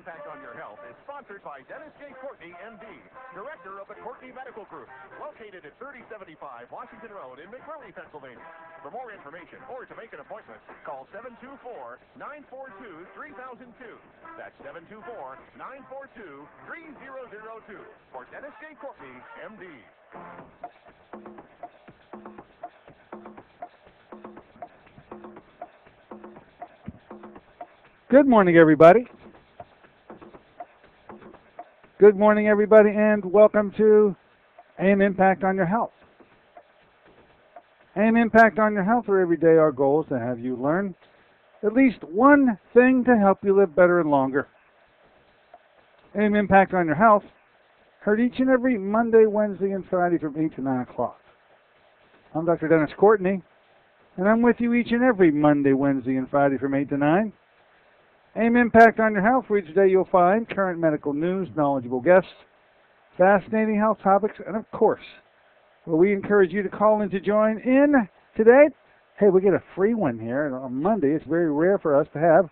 Impact on Your Health is sponsored by Dennis J. Courtney, M.D., Director of the Courtney Medical Group, located at 3075 Washington Road in McMurray, Pennsylvania. For more information or to make an appointment, call 724-942-3002. That's 724-942-3002 for Dennis J. Courtney, M.D. Good morning, everybody. Good morning, everybody, and welcome to AM Impact on Your Health. AM Impact on Your Health, where every day our goal is to have you learn at least one thing to help you live better and longer. AM Impact on Your Health, heard each and every Monday, Wednesday, and Friday from 8 to 9 o'clock. I'm Dr. Dennis Courtney, and I'm with you each and every Monday, Wednesday, and Friday from 8 to 9. AM Impact on Your Health, where each day you'll find current medical news, knowledgeable guests, fascinating health topics, and of course, where we encourage you to call in to join in today. Hey, we get a free one here on Monday. It's very rare for us to have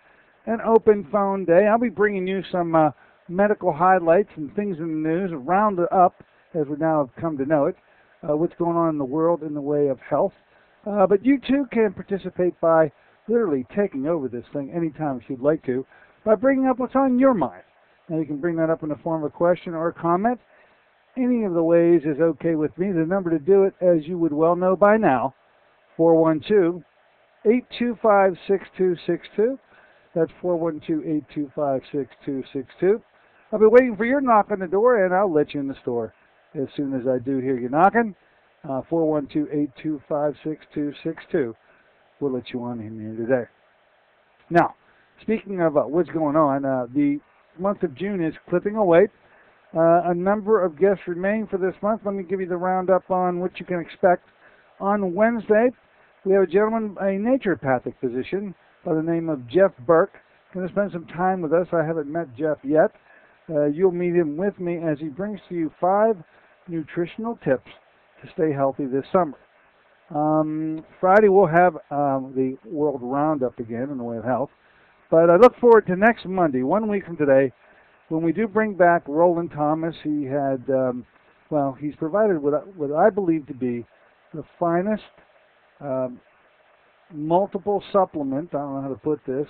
an open phone day. I'll be bringing you some medical highlights and things in the news, round up, as we now have come to know it, what's going on in the world in the way of health. But you too can participate by literally taking over this thing anytime if you'd like to, by bringing up what's on your mind. Now you can bring that up in the form of a question or a comment. Any of the ways is okay with me. The number to do it, as you would well know by now, 412-825-6262. That's 412-825-6262. I'll be waiting for your knock on the door, and I'll let you in the store as soon as I do hear you knocking. 412-825-6262. We'll let you on in here today. Now, speaking of what's going on, the month of June is clipping away. A number of guests remain for this month. Let me give you the roundup on what you can expect. On Wednesday, we have a gentleman, a naturopathic physician by the name of Jeff Burke, going to spend some time with us. I haven't met Jeff yet. You'll meet him with me as he brings to you 5 nutritional tips to stay healthy this summer. Friday we'll have the World Roundup again in the way of health. But I look forward to next Monday, 1 week from today, when we do bring back Roland Thomas. He had, he's provided what I believe to be the finest multiple supplement, I don't know how to put this,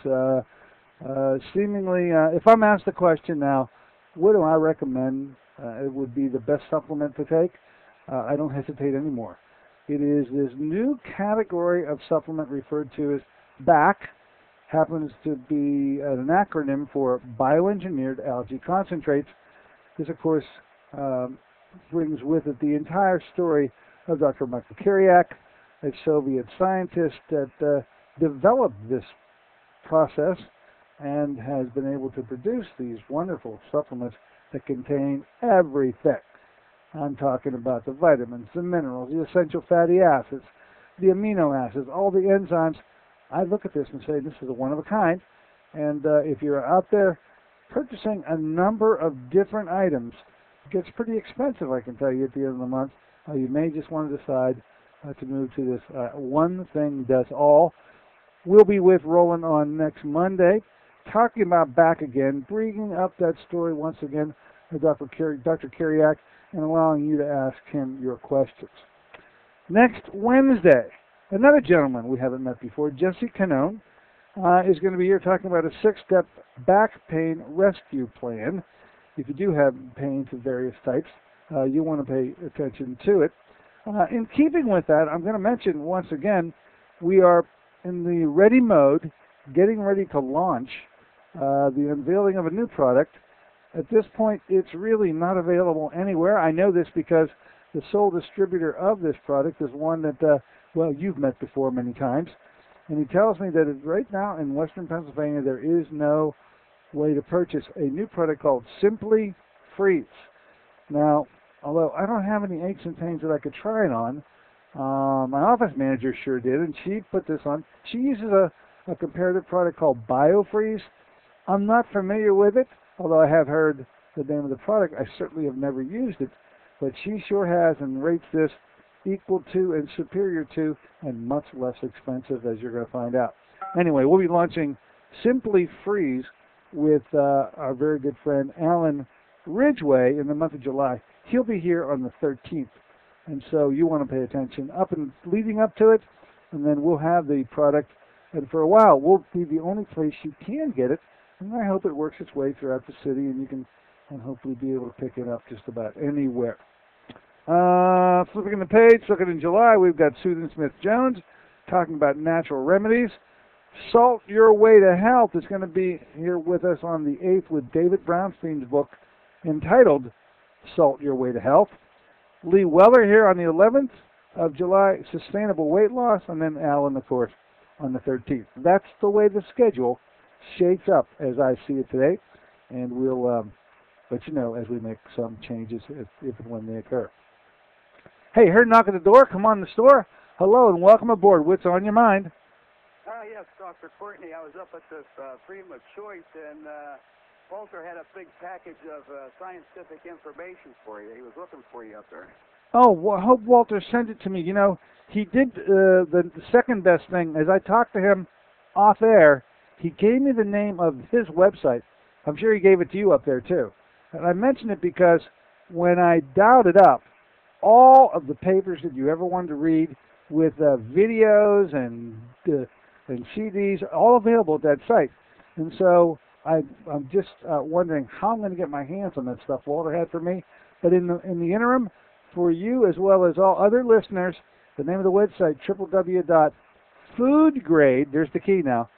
seemingly, if I'm asked the question now, what do I recommend it would be the best supplement to take, I don't hesitate anymore. It is this new category of supplement referred to as BAC, happens to be an acronym for Bioengineered Algae Concentrates. This, of course, brings with it the entire story of Dr. Michael Kiriak, a Soviet scientist that developed this process and has been able to produce these wonderful supplements that contain everything. I'm talking about the vitamins, the minerals, the essential fatty acids, the amino acids, all the enzymes. I look at this and say this is a one of a kind. And if you're out there purchasing a number of different items, it gets pretty expensive, I can tell you, at the end of the month. You may just want to decide to move to this one thing does all. We'll be with Roland on next Monday, talking about back again, bringing up that story once again with Dr. Kiriak, and allowing you to ask him your questions. Next Wednesday, another gentleman we haven't met before, Jesse Canone, is going to be here talking about a 6-step back pain rescue plan. If you do have pains of various types, you want to pay attention to it. In keeping with that, I'm going to mention once again, we are in the ready mode, getting ready to launch the unveiling of a new product. At this point, it's really not available anywhere. I know this because the sole distributor of this product is one that, you've met before many times. And he tells me that right now in Western Pennsylvania, there is no way to purchase a new product called Simply Freeze. Now, although I don't have any aches and pains that I could try it on, my office manager sure did, and she put this on. She uses a comparative product called BioFreeze. I'm not familiar with it, although I have heard the name of the product. I certainly have never used it, but she sure has, and rates this equal to and superior to and much less expensive, as you're going to find out. Anyway, we'll be launching Simply Freeze with our very good friend Alan Ridgway in the month of July. He'll be here on the 13th, and so you want to pay attention up and leading up to it, and then we'll have the product, and for a while we'll be the only place you can get it, and I hope it works its way throughout the city, and you can and hopefully be able to pick it up just about anywhere. Flipping the page, looking in July, we've got Susan Smith-Jones talking about natural remedies. Salt Your Way to Health is going to be here with us on the 8th with David Brownstein's book entitled Salt Your Way to Health. Lee Weller here on the 11th of July, Sustainable Weight Loss, and then Alan, of course, on the 13th. That's the way the schedule shapes up as I see it today, and we'll let you know as we make some changes if and when they occur. Hey, heard a knock at the door. Come on in the store. Hello and welcome aboard. What's on your mind? Yes, Dr. Courtney. I was up at this Freedom of Choice, and Walter had a big package of scientific information for you. He was looking for you up there. Oh, well, I hope Walter sent it to me. You know, he did the second best thing. As I talked to him off air, he gave me the name of his website. I'm sure he gave it to you up there, too. And I mention it because when I dialed it up, all of the papers that you ever wanted to read with videos and CDs, all available at that site. And so I'm just wondering how I'm going to get my hands on that stuff Walter had for me. But in the interim, for you as well as all other listeners, the name of the website, www.foodgrade, there's the key now,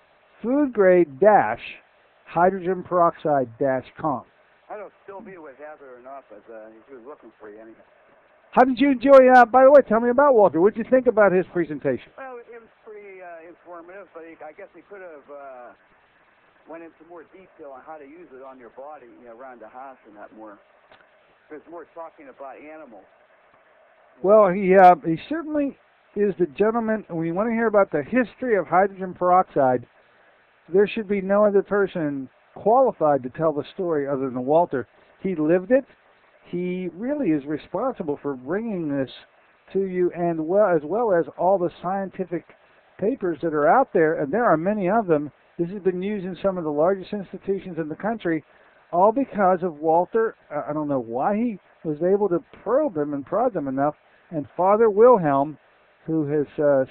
foodgrade-hydrogenperoxide-com. I don't still be with Heather or not, but he was looking for you anyhow. How did you enjoy, by the way, tell me about Walter. What did you think about his presentation? Well, it was pretty informative, but I guess he could have went into more detail on how to use it on your body, around the house and that more. There's more talking about animals. Well, he certainly is the gentleman. When you want to hear about the history of hydrogen peroxide, there should be no other person qualified to tell the story other than Walter. He lived it. He really is responsible for bringing this to you, and as well as all the scientific papers that are out there, and there are many of them. This has been used in some of the largest institutions in the country, all because of Walter. I don't know why he was able to probe them and prod them enough, and Father Wilhelm, who has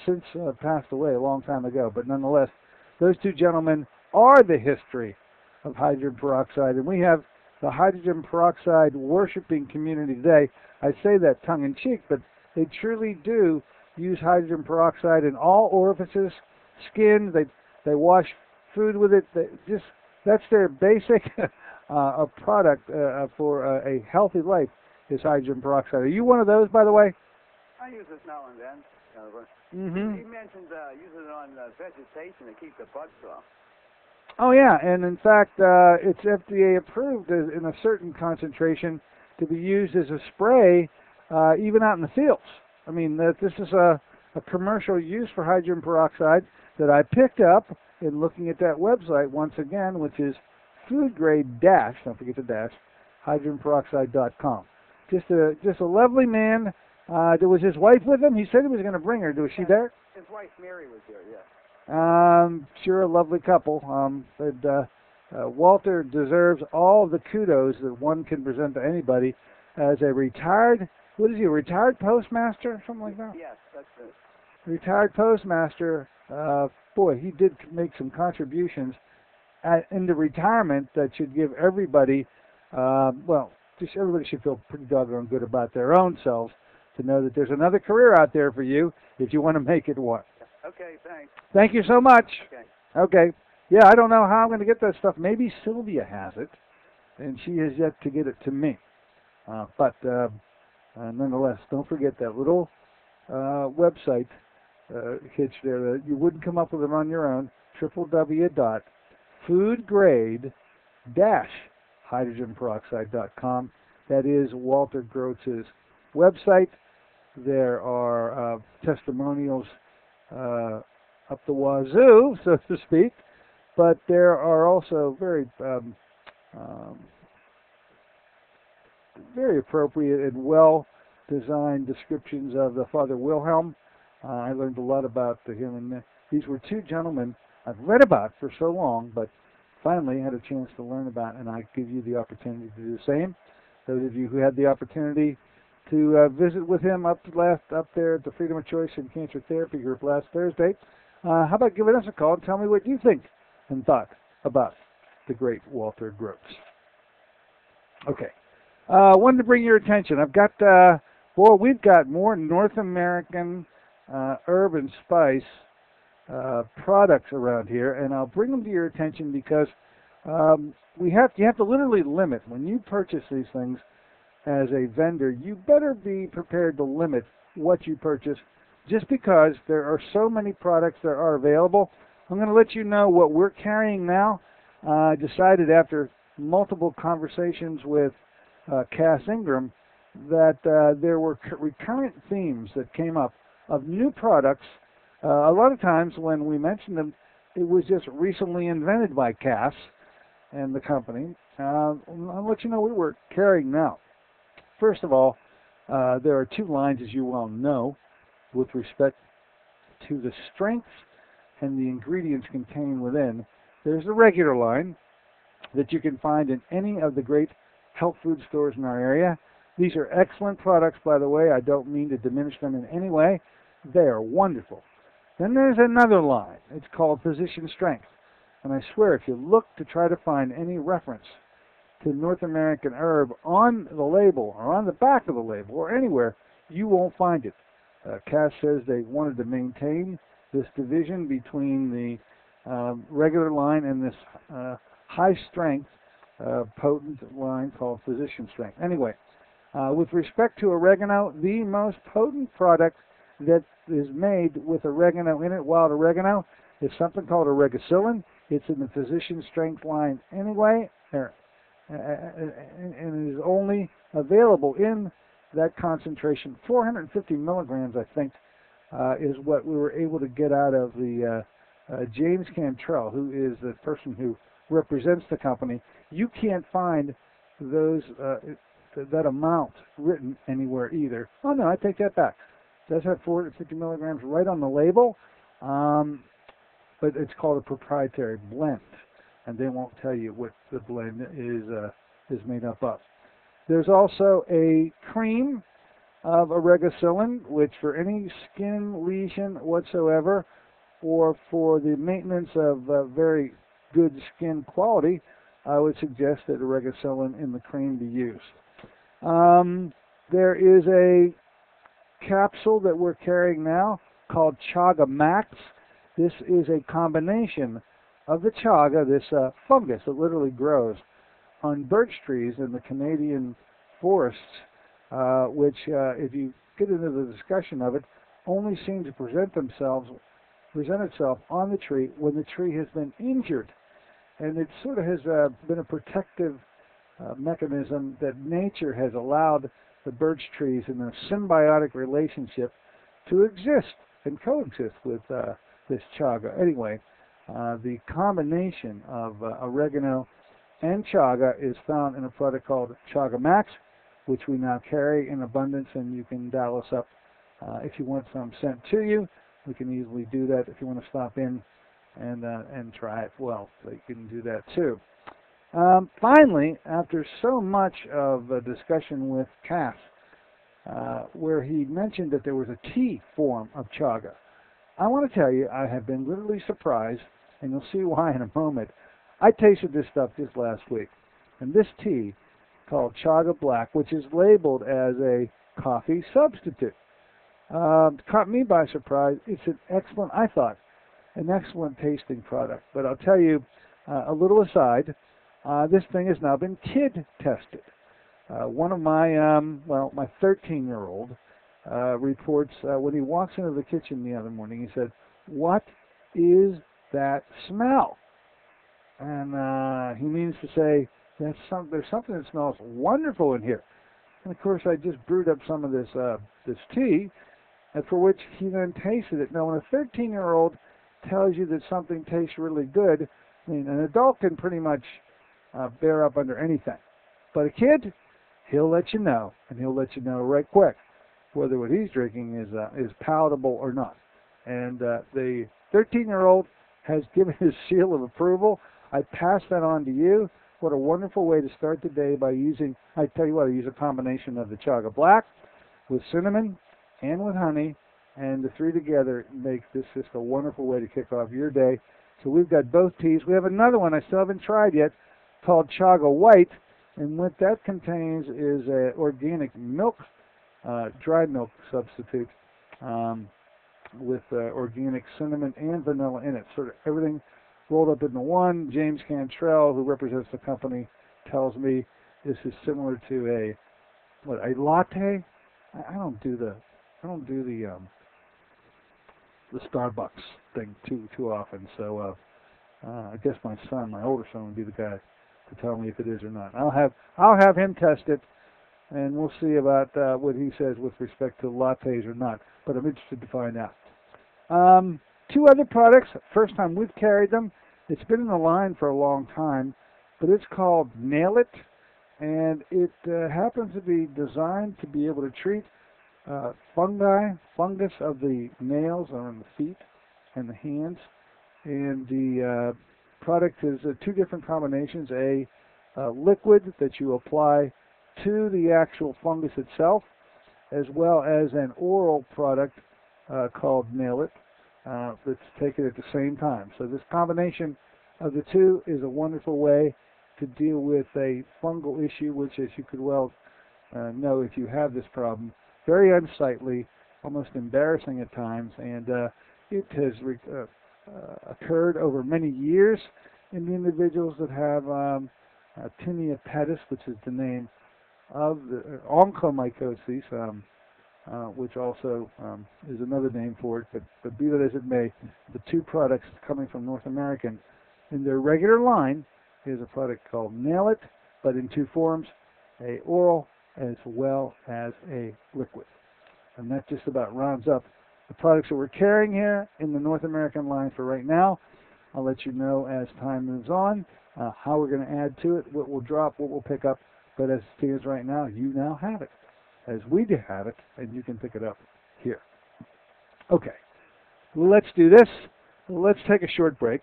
since passed away a long time ago, but nonetheless, those two gentlemen are the history of hydrogen peroxide, and we have the hydrogen peroxide worshiping community today. I say that tongue-in-cheek, but they truly do use hydrogen peroxide in all orifices, skin. They wash food with it. That's their basic product for a healthy life is hydrogen peroxide. Are you one of those, by the way? I use it now and then. Mm-hmm. He mentioned using it on vegetation to keep the bugs off. Oh, yeah, and in fact, it's FDA approved in a certain concentration to be used as a spray even out in the fields. I mean, this is a commercial use for hydrogen peroxide that I picked up in looking at that website once again, which is foodgrade dash, don't forget the dash, hydrogenperoxide.com. Just a lovely man. There was his wife with him. He said he was going to bring her. Was she there? His wife Mary was there, yes. Sure, a lovely couple. Walter deserves all the kudos that one can present to anybody as a retired, what is he, a retired postmaster, something like that? Yes, that's it. Retired postmaster. Boy, he did make some contributions into retirement that should give everybody, just everybody should feel pretty doggone good about their own selves to know that there's another career out there for you if you want to make it one. Okay, thanks. Thank you so much. Okay. Okay. Yeah, I don't know how I'm going to get that stuff. Maybe Sylvia has it, and she has yet to get it to me. But nonetheless, don't forget that little website hitch there. You wouldn't come up with it on your own. www.foodgrade-hydrogenperoxide.com. That is Walter Grotz's website. There are testimonials up the wazoo, so to speak, but there are also very appropriate and well-designed descriptions of the Father Wilhelm. I learned a lot about him, and these were two gentlemen I've read about for so long, but finally had a chance to learn about, and I give you the opportunity to do the same. Those of you who had the opportunity to visit with him up there at the Freedom of Choice and Cancer Therapy Group last Thursday, how about giving us a call and tell me what you think and thought about the great Walter Gross. Okay. Wanted to bring your attention. I've got, we've got more North American herb and spice products around here, and I'll bring them to your attention because you have to literally limit. When you purchase these things as a vendor, you better be prepared to limit what you purchase just because there are so many products that are available. I'm going to let you know what we're carrying now. I decided after multiple conversations with Cass Ingram that there were recurrent themes that came up of new products. A lot of times when we mentioned them, it was just recently invented by Cass and the company. I'll let you know what we're carrying now. First of all, there are two lines, as you well know, with respect to the strengths and the ingredients contained within. There's the regular line that you can find in any of the great health food stores in our area. These are excellent products, by the way. I don't mean to diminish them in any way. They are wonderful. Then there's another line. It's called Physician Strength. And I swear, if you look to try to find any reference to North American herb on the label or on the back of the label or anywhere, you won't find it. Cass says they wanted to maintain this division between the regular line and this high-strength, potent line called Physician Strength. Anyway, with respect to oregano, the most potent product that is made with oregano in it, wild oregano, is something called oregacillin. It's in the Physician Strength line anyway, and it is only available in that concentration. 450 milligrams, I think, is what we were able to get out of the James Cantrell, who is the person who represents the company. You can't find those that amount written anywhere either. Oh no, I take that back. It does have 450 milligrams right on the label, but it's called a proprietary blend, and they won't tell you what the blend is made up of. There's also a cream of oregacillin, which for any skin lesion whatsoever, or for the maintenance of very good skin quality, I would suggest that oregacillin in the cream be used. There is a capsule that we're carrying now called Chaga Max. This is a combination of the chaga, this fungus that literally grows on birch trees in the Canadian forests, which, if you get into the discussion of it, only seem to present itself on the tree when the tree has been injured. And it sort of has been a protective mechanism that nature has allowed the birch trees in a symbiotic relationship to exist and coexist with this chaga. Anyway, the combination of oregano and chaga is found in a product called Chaga Max, which we now carry in abundance, and you can dial us up if you want some sent to you. We can easily do that if you want to stop in and try it. Well, so you can do that too. Finally, after so much of a discussion with Cass, where he mentioned that there was a tea form of chaga, I want to tell you I have been literally surprised, and you'll see why in a moment. I tasted this stuff just last week, and this tea called Chaga Black, which is labeled as a coffee substitute, caught me by surprise. It's an excellent, I thought, an excellent tasting product. But I'll tell you, a little aside, this thing has now been kid tested. One of my, my 13-year-old reports when he walks into the kitchen the other morning, he said, "What is that smell?" And he means to say, there's something that smells wonderful in here. And of course, I just brewed up some of this tea, and for which he then tasted it. Now, when a 13-year-old tells you that something tastes really good, I mean, an adult can pretty much bear up under anything. But a kid, he'll let you know, and he'll let you know right quick whether what he's drinking is palatable or not. And the 13-year-old has given his seal of approval. I pass that on to you. What a wonderful way to start the day by using, I tell you what, I use a combination of the Chaga Black with cinnamon and with honey, and the three together make this just a wonderful way to kick off your day. So we've got both teas. We have another one I still haven't tried yet called Chaga White, and what that contains is a organic milk, dried milk substitute with organic cinnamon and vanilla in it. Sort of everything rolled up into one. James Cantrell, who represents the company, tells me this is similar to a latte. I don't do the Starbucks thing too often. So I guess my older son, would be the guy to tell me if it is or not. I'll have him test it, and we'll see about what he says with respect to lattes or not. But I'm interested to find out. Two other products. First time we've carried them. It's been in the line for a long time, but it's called Nail It, and it happens to be designed to be able to treat fungus of the nails on the feet and the hands. And the product is two different combinations: a liquid that you apply to the actual fungus itself, as well as an oral product called Nail It that's taken at the same time. So this combination of the two is a wonderful way to deal with a fungal issue, which, as you could well know if you have this problem, very unsightly, almost embarrassing at times, and it has occurred over many years in the individuals that have tinea pedis, which is the name of the onychomycosis, which also is another name for it, but be that as it may, the two products coming from North American in their regular line is a product called Nail It, but in two forms, a oral as well as a liquid. And that just about rounds up the products that we're carrying here in the North American line for right now. I'll let you know as time moves on how we're going to add to it, what we'll drop, what we'll pick up, but as it stands right now, you now have it, as we do have it, and you can pick it up here. Okay, let's do this. Let's take a short break.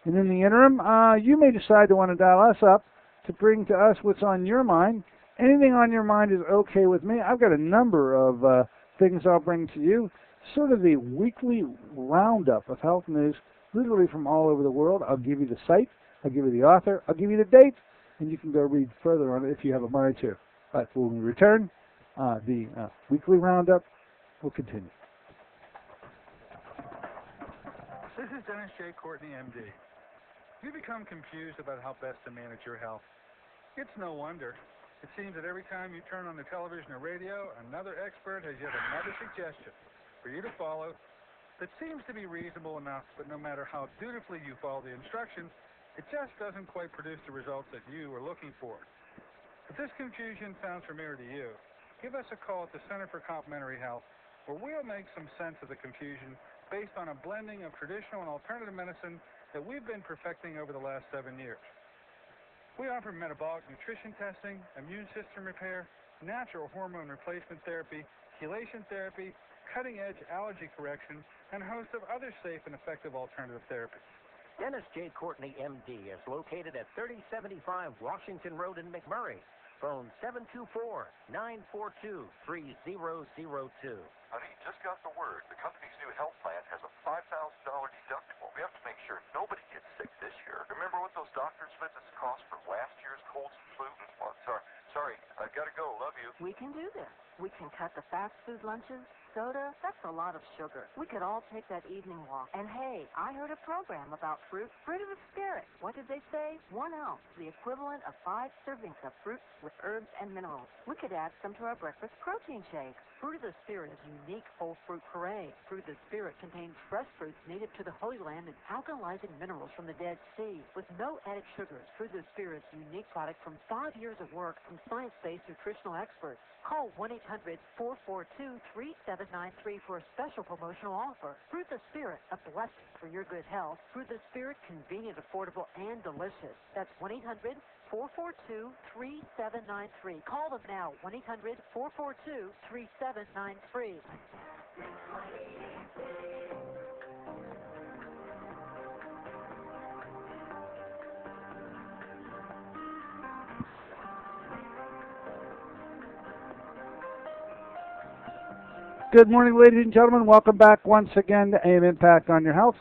And in the interim, you may decide to want to dial us up to bring to us what's on your mind. Anything on your mind is okay with me. I've got a number of things I'll bring to you, sort of the weekly roundup of health news, literally from all over the world. I'll give you the site, I'll give you the author, I'll give you the date, and you can go read further on it if you have a mind to. But when we return, the weekly roundup will continue. This is Dennis J. Courtney, MD. You become confused about how best to manage your health. It's no wonder. It seems that every time you turn on the television or radio, another expert has yet another suggestion for you to follow that seems to be reasonable enough, but no matter how dutifully you follow the instructions, it just doesn't quite produce the results that you are looking for. If this confusion sounds familiar to you, give us a call at the Center for Complementary Health, where we'll make some sense of the confusion based on a blending of traditional and alternative medicine that we've been perfecting over the last 7 years. We offer metabolic nutrition testing, immune system repair, natural hormone replacement therapy, chelation therapy, cutting-edge allergy correction, and a host of other safe and effective alternative therapies. Dennis J. Courtney, MD, is located at 3075 Washington Road in McMurray. Phone 724-942-3002. Honey, just got the word. The company's new health plan has a $5,000 deductible. We have to make sure nobody gets sick this year. Remember what those doctor's visits cost for last year's colds and flu? Well, sorry, I gotta go. Love you. We can do this. We can cut the fast food lunches. Soda, that's a lot of sugar. We could all take that evening walk. And hey, I heard a program about fruit. Fruit of the spirit. What did they say? 1 ounce, the equivalent of 5 servings of fruits with herbs and minerals. We could add some to our breakfast protein shake. Fruit of the Spirit is a unique whole fruit parade. Fruit of the Spirit contains fresh fruits native to the Holy Land and alkalizing minerals from the Dead Sea. With no added sugars, Fruit of the Spirit is a unique product from 5 years of work from science-based nutritional experts. Call 1-800-442-3793 for a special promotional offer. Fruit of the Spirit, a blessing for your good health. Fruit of the Spirit, convenient, affordable, and delicious. That's 1-800-442-3793. Call them now, 1-800-442-3793. Good morning, ladies and gentlemen. Welcome back once again to AM Impact on Your Health.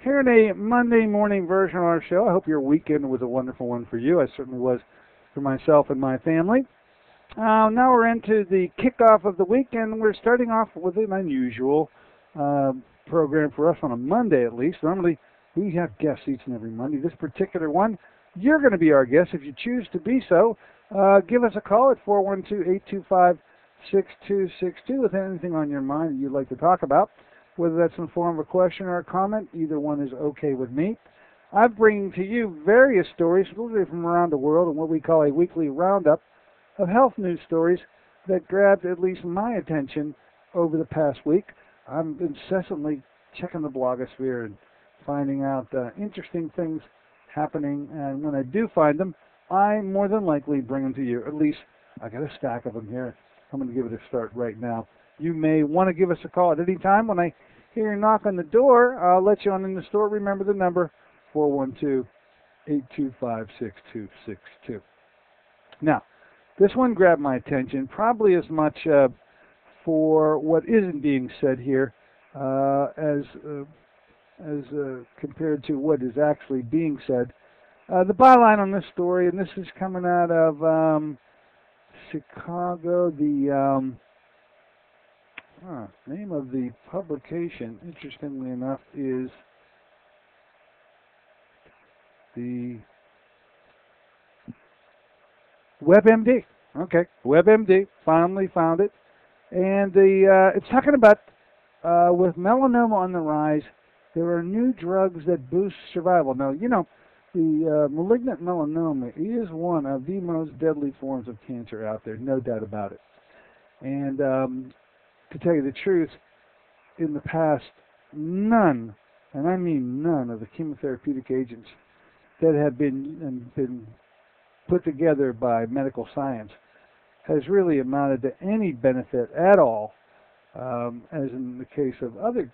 Here in a Monday morning version of our show. I hope your weekend was a wonderful one for you. It certainly was for myself and my family. Now we're into the kickoff of the week, and we're starting off with an unusual program for us on a Monday at least. Normally, we have guests each and every Monday. This particular one, you're going to be our guest if you choose to be so. Give us a call at 412-825-6262 with anything on your mind that you'd like to talk about, whether that's in the form of a question or a comment. Either one is okay with me. I'm bringing to you various stories, literally from around the world, and what we call a weekly roundup of health news stories that grabbed at least my attention over the past week. I'm incessantly checking the blogosphere and finding out interesting things happening, and when I do find them, I more than likely bring them to you. At least I got a stack of them here. I'm going to give it a start right now. You may want to give us a call at any time. When I hear you knock on the door, I'll let you on in the store. Remember the number, 412-825-6262. Now, this one grabbed my attention, probably as much for what isn't being said here as compared to what is actually being said. The byline on this story, and this is coming out of Chicago, the name of the publication, interestingly enough, is the WebMD. Okay, WebMD, finally found it. And it's talking about with melanoma on the rise, there are new drugs that boost survival. Now, you know, the malignant melanoma is one of the most deadly forms of cancer out there, no doubt about it. And to tell you the truth, in the past, none, and I mean none, of the chemotherapeutic agents that have been put together by medical science has really amounted to any benefit at all, as in the case of other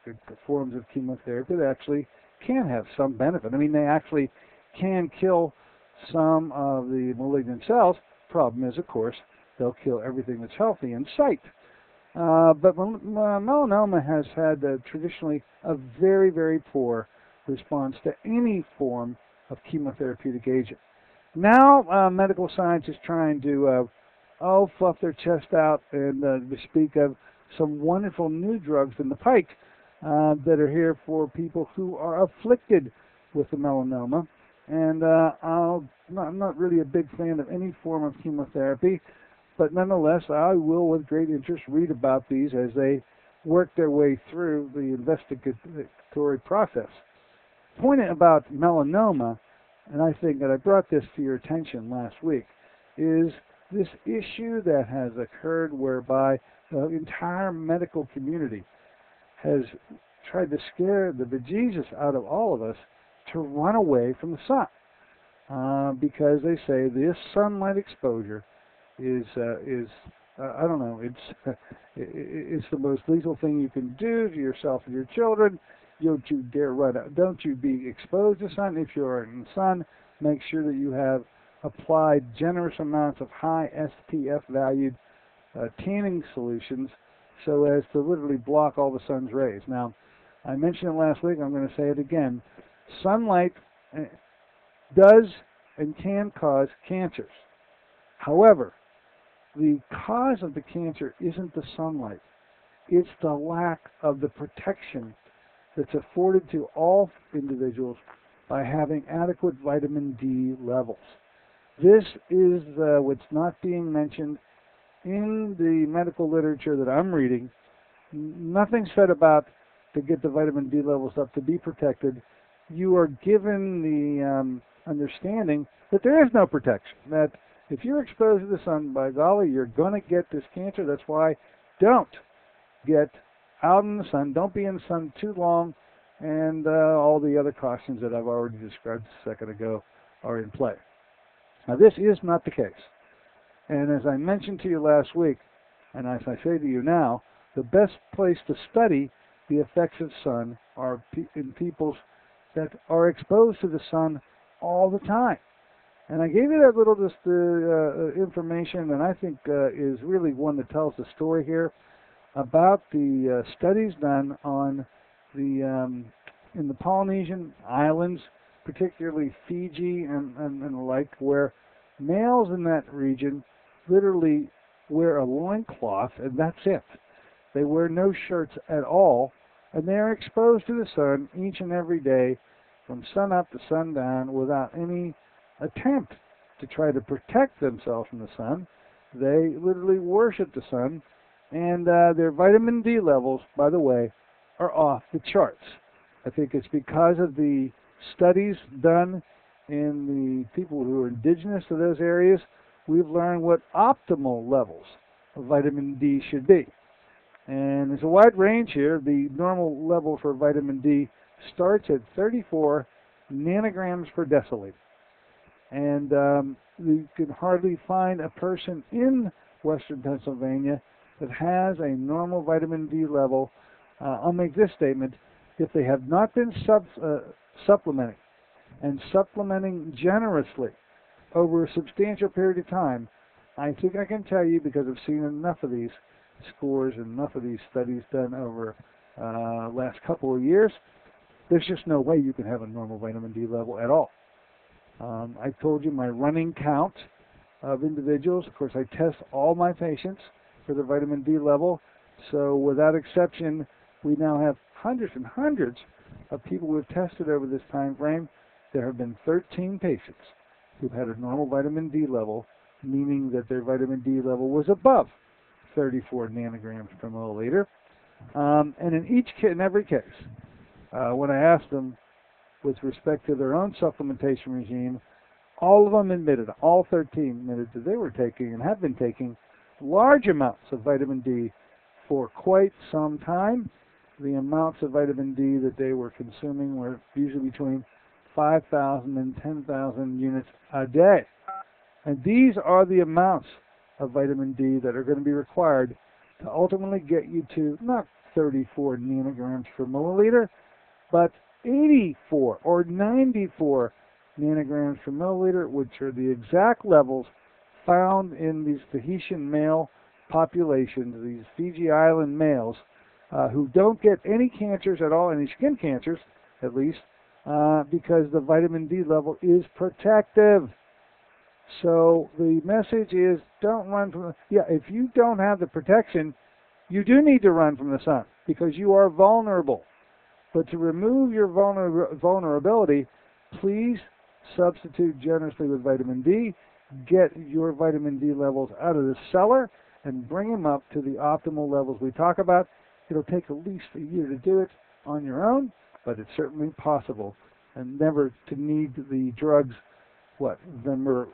forms of chemotherapy that actually can have some benefit. I mean, they actually can kill some of the malignant cells. Problem is, of course, they'll kill everything that's healthy in sight. But melanoma has had traditionally a very, very poor response to any form of chemotherapeutic agent. Now, medical science is trying to fluff their chest out and to speak of some wonderful new drugs in the pike that are here for people who are afflicted with the melanoma. And I'm not really a big fan of any form of chemotherapy, but nonetheless, I will with great interest read about these as they work their way through the investigatory process. The point about melanoma, and I think that I brought this to your attention last week, is this issue that has occurred whereby the entire medical community has tried to scare the bejesus out of all of us to run away from the sun, because they say this sunlight exposure is I don't know, it's the most lethal thing you can do to yourself and your children. Don't you dare run out. Don't you be exposed to sun. If you're in the sun, make sure that you have applied generous amounts of high SPF valued tanning solutions so as to literally block all the sun's rays. Now, I mentioned it last week, I'm going to say it again. Sunlight does and can cause cancers. However, the cause of the cancer isn't the sunlight. It's the lack of the protection that's afforded to all individuals by having adequate vitamin D levels. This is what's not being mentioned in the medical literature that I'm reading. Nothing said about to get the vitamin D levels up to be protected. You are given the understanding that there is no protection, that if you're exposed to the sun, by golly, you're going to get this cancer. That's why don't get out in the sun. Don't be in the sun too long, and all the other cautions that I've already described a second ago are in play. Now, this is not the case. And as I mentioned to you last week, and as I say to you now, the best place to study the effects of sun are in peoples that are exposed to the sun all the time. And I gave you that little information, and I think is really one that tells the story here. about the studies done on the in the Polynesian islands, particularly Fiji and the like, where males in that region literally wear a loincloth and that's it. They wear no shirts at all, and they are exposed to the sun each and every day from sun up to sundown without any attempt to try to protect themselves from the sun. They literally worship the sun, and their vitamin D levels, by the way, are off the charts. I think it's because of the studies done in the people who are indigenous to those areas. We've learned what optimal levels of vitamin D should be. And there's a wide range here. The normal level for vitamin D starts at 34 nanograms per deciliter. And you can hardly find a person in western Pennsylvania that has a normal vitamin D level. I'll make this statement. If they have not been supplementing, and supplementing generously over a substantial period of time, I think I can tell you, because I've seen enough of these scores and enough of these studies done over last couple of years, there's just no way you can have a normal vitamin D level at all. I told you my running count of individuals. Of course, I test all my patients for their vitamin D level. So without exception, we now have hundreds and hundreds of people who have tested over this time frame. There have been 13 patients who've had a normal vitamin D level, meaning that their vitamin D level was above 34 nanograms per milliliter. And in every case, when I asked them with respect to their own supplementation regime, all of them admitted, all 13 admitted that they were taking and have been taking large amounts of vitamin D for quite some time. The amounts of vitamin D that they were consuming were usually between 5,000 and 10,000 units a day. And these are the amounts of vitamin D that are going to be required to ultimately get you to not 34 nanograms per milliliter, but 84 or 94 nanograms per milliliter, which are the exact levels found in these Tahitian male populations, these Fiji Island males, who don't get any cancers at all, any skin cancers at least, because the vitamin D level is protective. So the message is, don't run from if you don't have the protection, you do need to run from the sun because you are vulnerable. But to remove your vulnerability, please substitute generously with vitamin D. Get your vitamin D levels out of the cellar and bring them up to the optimal levels we talk about. It'll take at least a year to do it on your own, but it's certainly possible. And never to need the drugs, vemurafenib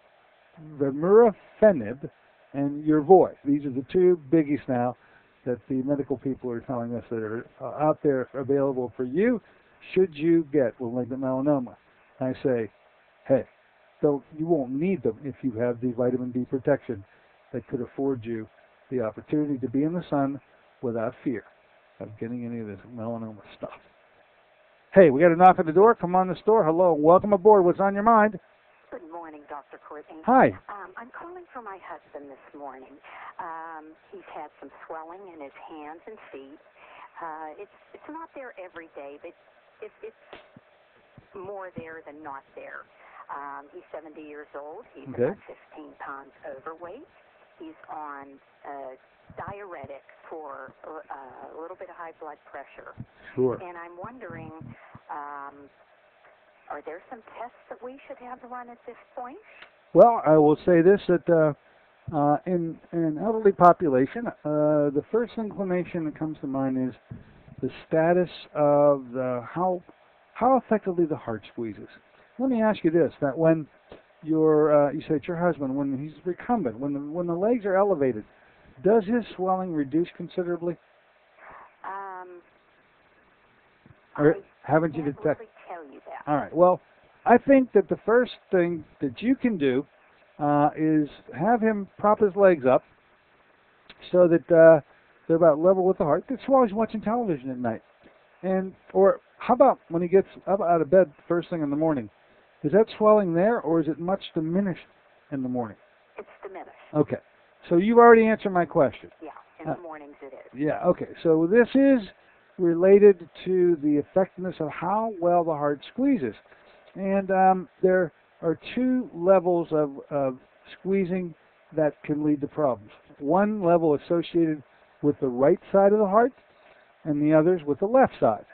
and Yervoy. These are the two biggies now that the medical people are telling us that are out there available for you should you get malignant melanoma. I say, hey, you won't need them if you have the vitamin D protection that could afford you the opportunity to be in the sun without fear of getting any of this melanoma stuff. Hey, we got a knock at the door. Come on the store. Hello. Welcome aboard. What's on your mind? Good morning, Dr. Courtney. Hi. I'm calling for my husband this morning. He's had some swelling in his hands and feet. It's not there every day, but it's more there than not there. He's 70 years old. He's about 15 pounds overweight. He's on diuretic for a little bit of high blood pressure. Sure. And I'm wondering, are there some tests that we should have run at this point? Well, I will say this, that in an elderly population, the first inclination that comes to mind is the status of how effectively the heart squeezes. Let me ask you this, that when you say it's your husband, when he's recumbent, when the legs are elevated, does his swelling reduce considerably? Or haven't you detected? I can't really tell you that. All right. Well, I think that the first thing that you can do is have him prop his legs up so that they're about level with the heart. That's why he's watching television at night. Or how about when he gets up out of bed first thing in the morning? Is that swelling there, or is it much diminished in the morning? It's diminished. Okay. So you've already answered my question. Yeah, in the mornings it is. Yeah, okay. So this is related to the effectiveness of how well the heart squeezes. And there are two levels of squeezing that can lead to problems. One level associated with the right side of the heart, and the others with the left side.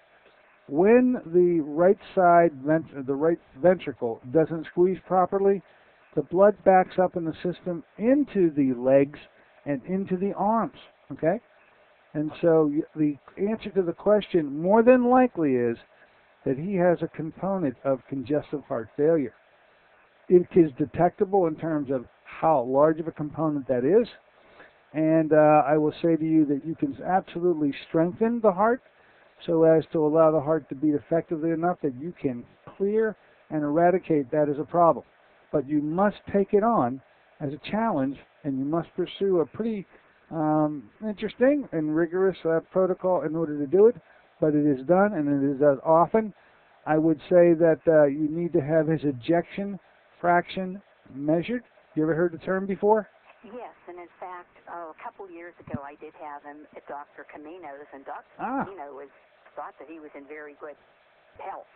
When the right side, the right ventricle doesn't squeeze properly, the blood backs up in the system into the legs and into the arms, okay? And so the answer to the question more than likely is that he has a component of congestive heart failure. It is detectable in terms of how large of a component that is, and I will say to you that you can absolutely strengthen the heart so as to allow the heart to beat effectively enough that you can clear and eradicate that as a problem. But you must take it on as a challenge, and you must pursue a pretty interesting and rigorous protocol in order to do it. But it is done, and it is done often. I would say that you need to have his ejection fraction measured. You ever heard the term before? Yes, and in fact, a couple years ago I did have him at Dr. Camino's, and Dr. Camino thought that he was in very good health.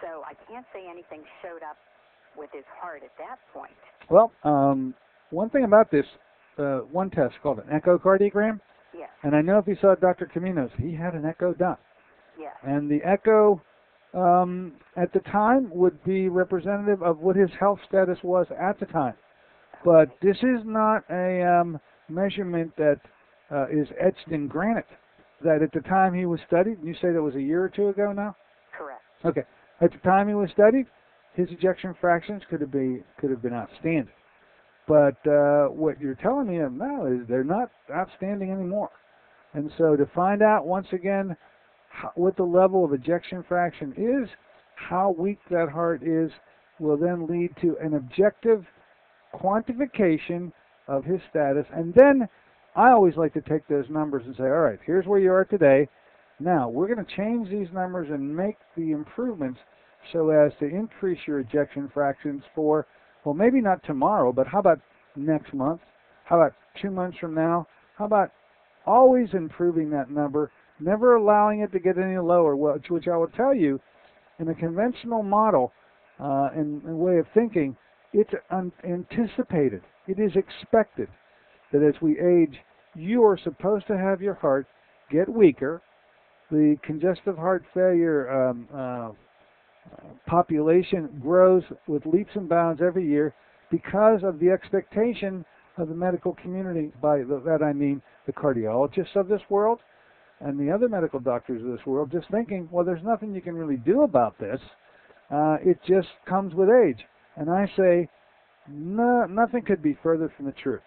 So I can't say anything showed up with his heart at that point. Well, one thing about this, one test called an echocardiogram, yes. And I know if you saw Dr. Camino's, he had an echo done. Yes. And the echo at the time would be representative of what his health status was at the time. But this is not a measurement that is etched in granite. That at the time he was studied, you say that was a year or two ago now? Correct. Okay. At the time he was studied, his ejection fractions could have been outstanding. But what you're telling me now is they're not outstanding anymore. And so to find out once again what the level of ejection fraction is, how weak that heart is, will then lead to an objective quantification of his status. And then I always like to take those numbers and say, all right, here's where you are today. Now we're going to change these numbers and make the improvements so as to increase your ejection fractions for, well, maybe not tomorrow, but how about next month? How about 2 months from now? How about always improving that number, never allowing it to get any lower, which I will tell you, in a conventional model and way of thinking, it's anticipated. It is expected that as we age, you are supposed to have your heart get weaker. The congestive heart failure population grows with leaps and bounds every year because of the expectation of the medical community. By that I mean the cardiologists of this world and the other medical doctors of this world, just thinking, well, there's nothing you can really do about this. It just comes with age. And I say, no, nothing could be further from the truth,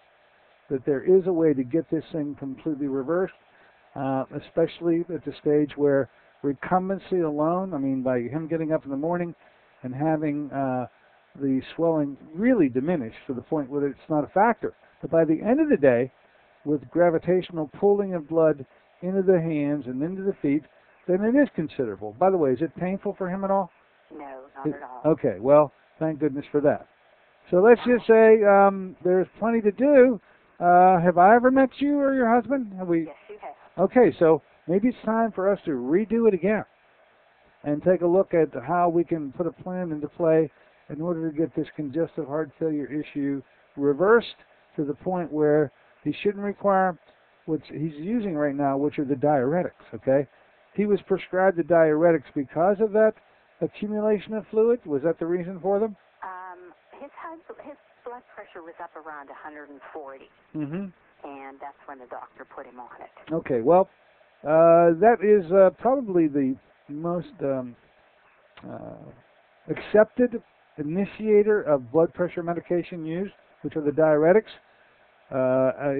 that there is a way to get this thing completely reversed, especially at the stage where recumbency alone, I mean, by him getting up in the morning and having the swelling really diminish to the point where it's not a factor. But by the end of the day, with gravitational pulling of blood into the hands and into the feet, then it is considerable. By the way, is it painful for him at all? No, not at all. Okay, well, thank goodness for that. So let's just say there's plenty to do. Have I ever met you or your husband? Have we? Yes, you have. Okay, so maybe it's time for us to redo it again and take a look at how we can put a plan into play in order to get this congestive heart failure issue reversed to the point where he shouldn't require what he's using right now, which are the diuretics, okay? He was prescribed the diuretics because of that accumulation of fluid. Was that the reason for them? His blood pressure was up around 140. Mm-hmm. And that's when the doctor put him on it. Okay, well, that is probably the most accepted initiator of blood pressure medication used, which are the diuretics.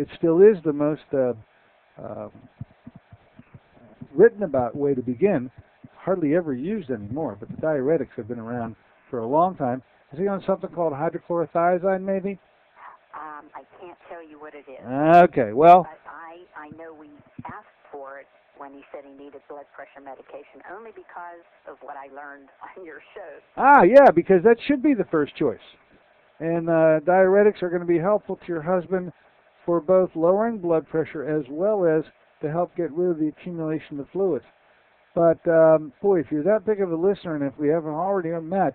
It still is the most written about way to begin, hardly ever used anymore, but the diuretics have been around for a long time. Is he on something called hydrochlorothiazide, maybe? I can't tell you what it is. Okay, well. But I know we asked for it when he said he needed blood pressure medication, only because of what I learned on your show. Ah, yeah, because that should be the first choice. And diuretics are going to be helpful to your husband for both lowering blood pressure as well as to help get rid of the accumulation of fluids. But, boy, if you're that big of a listener and if we haven't already met,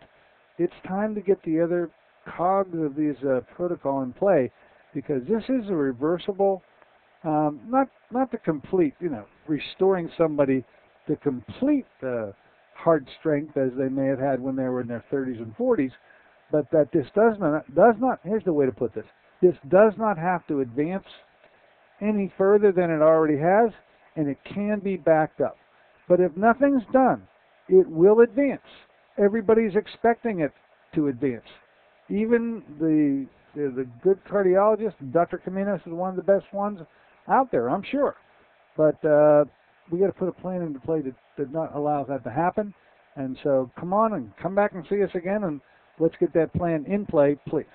it's time to get the other cogs of these protocol in play, because this is a reversible, not the complete, restoring somebody to complete heart strength as they may have had when they were in their 30s and 40s, but that this does not, here's the way to put this, this does not have to advance any further than it already has, and it can be backed up. But if nothing's done, it will advance. Everybody's expecting it to advance. Even the good cardiologist, Dr. Caminos is one of the best ones out there, I'm sure. But we got to put a plan into play that not allows that to happen. And so come on and come back and see us again, and let's get that plan in play, please.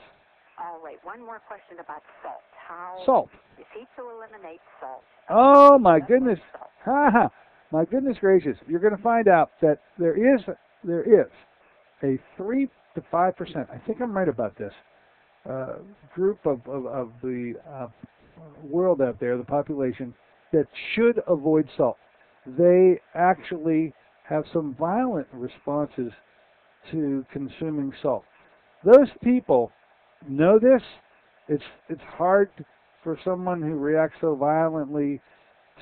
All right, one more question about salt. How Salt. is he to eliminate salt? Oh, my goodness. My goodness gracious. You're going to find out that there is a 3 to 5%, I think I'm right about this, group of the world out there, the population, that should avoid salt. They actually have some violent responses to consuming salt. Those people know this. It's hard for someone who reacts so violently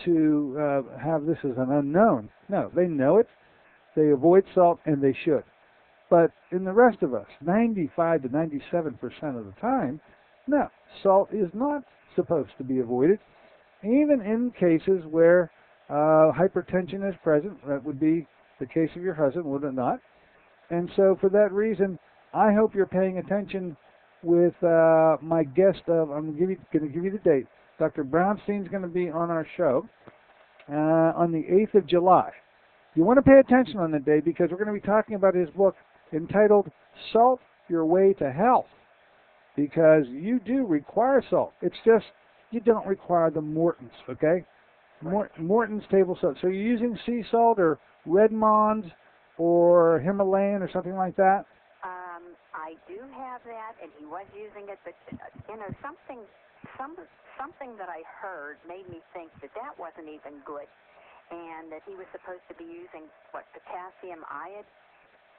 to have this as an unknown. No, they know it. They avoid salt, and they should. But in the rest of us, 95 to 97% of the time, no, salt is not supposed to be avoided. Even in cases where hypertension is present, that would be the case of your husband, would it not? And so for that reason, I hope you're paying attention with my guest of, I'm going to give you the date. Dr. Brownstein's going to be on our show on the 8th of July. You want to pay attention on that day because we're going to be talking about his book entitled Salt Your Way to Health, because you do require salt. It's just you don't require the Morton's, okay? Morton's table salt. So you're using sea salt or Red Mond's or Himalayan or something like that? I do have that, and he was using it, but something that I heard made me think that wasn't even good, and that he was supposed to be using potassium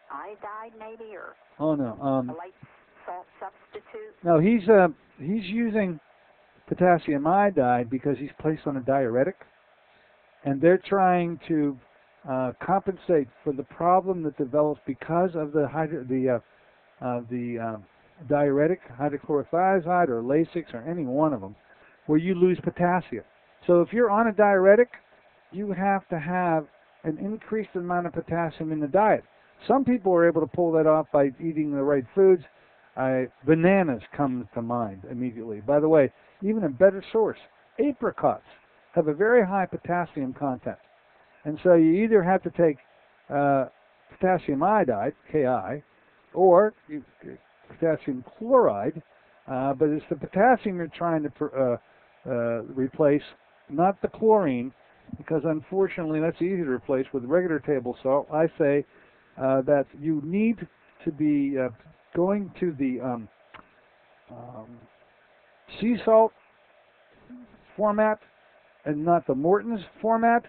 iodide maybe, or a light salt substitute. No, he's using potassium iodide because he's placed on a diuretic, and they're trying to compensate for the problem that develops because of the diuretic, hydrochlorothiazide or Lasix or any one of them, where you lose potassium. So if you're on a diuretic, you have to have an increased amount of potassium in the diet. Some people are able to pull that off by eating the right foods. Bananas come to mind immediately. By the way, even a better source, apricots have a very high potassium content. And so you either have to take potassium iodide, Ki, or potassium chloride, but it's the potassium you're trying to replace, not the chlorine, because unfortunately that's easy to replace with regular table salt. I say that you need to be going to the sea salt format and not the Morton's format,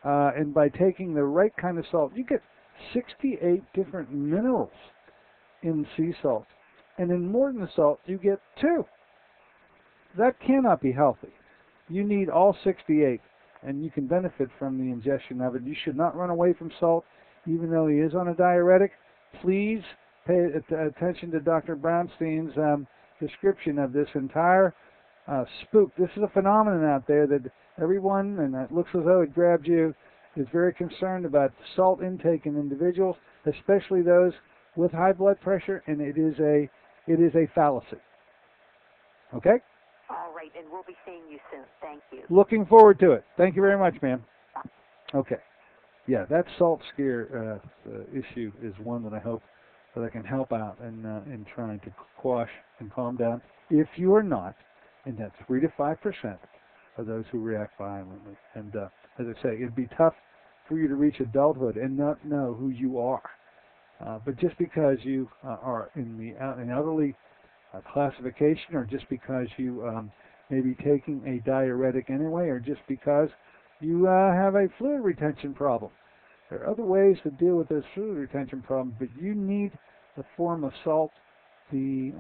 and by taking the right kind of salt, you get 68 different minerals in sea salt, and in Morton's salt you get 2. That cannot be healthy. You need all 68, and you can benefit from the ingestion of it. You should not run away from salt, even though he is on a diuretic. Please pay attention to Dr. Brownstein's description of this entire spook. This is a phenomenon out there that everyone, and it looks as though it grabbed you, is very concerned about salt intake in individuals, especially those with high blood pressure, and it is a fallacy. Okay? All right, and we'll be seeing you soon. Thank you. Looking forward to it. Thank you very much, ma'am. Okay. Yeah, that salt scare issue is one that I hope that I can help out in trying to quash and calm down. If you are not, and that's 3 to 5% of those who react violently. And as I say, it'd be tough for you to reach adulthood and not know who you are. But just because you are in the elderly classification, or just because you may be taking a diuretic anyway, or just because you have a fluid retention problem. There are other ways to deal with those fluid retention problems, but you need the form of salt, the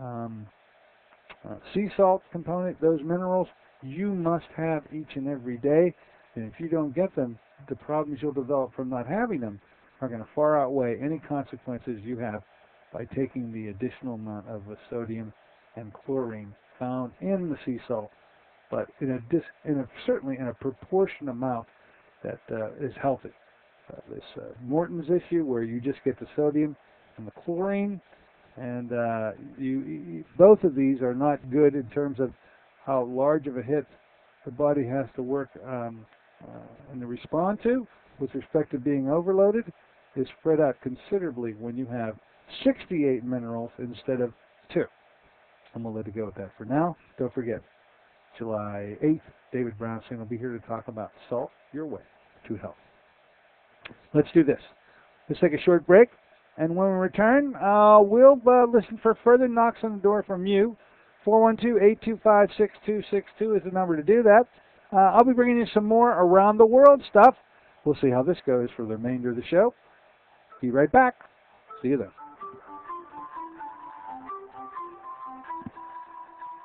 sea salt component, those minerals, you must have each and every day. And if you don't get them, the problems you'll develop from not having them are going to far outweigh any consequences you have by taking the additional amount of sodium and chlorine found in the sea salt, but certainly in a proportionate amount that is healthy. This Morton's issue, where you just get the sodium and the chlorine, and both of these are not good in terms of how large of a hit the body has to work and to respond to with respect to being overloaded. Is spread out considerably when you have 68 minerals instead of 2. I'm going to let it go with that for now. Don't forget, July 8th, David Brownstein will be here to talk about salt your way to health. Let's do this. Let's take a short break, and when we return, we'll listen for further knocks on the door from you. 412-825-6262 is the number to do that. I'll be bringing you some more around the world stuff. We'll see how this goes for the remainder of the show. Be right back. See you then.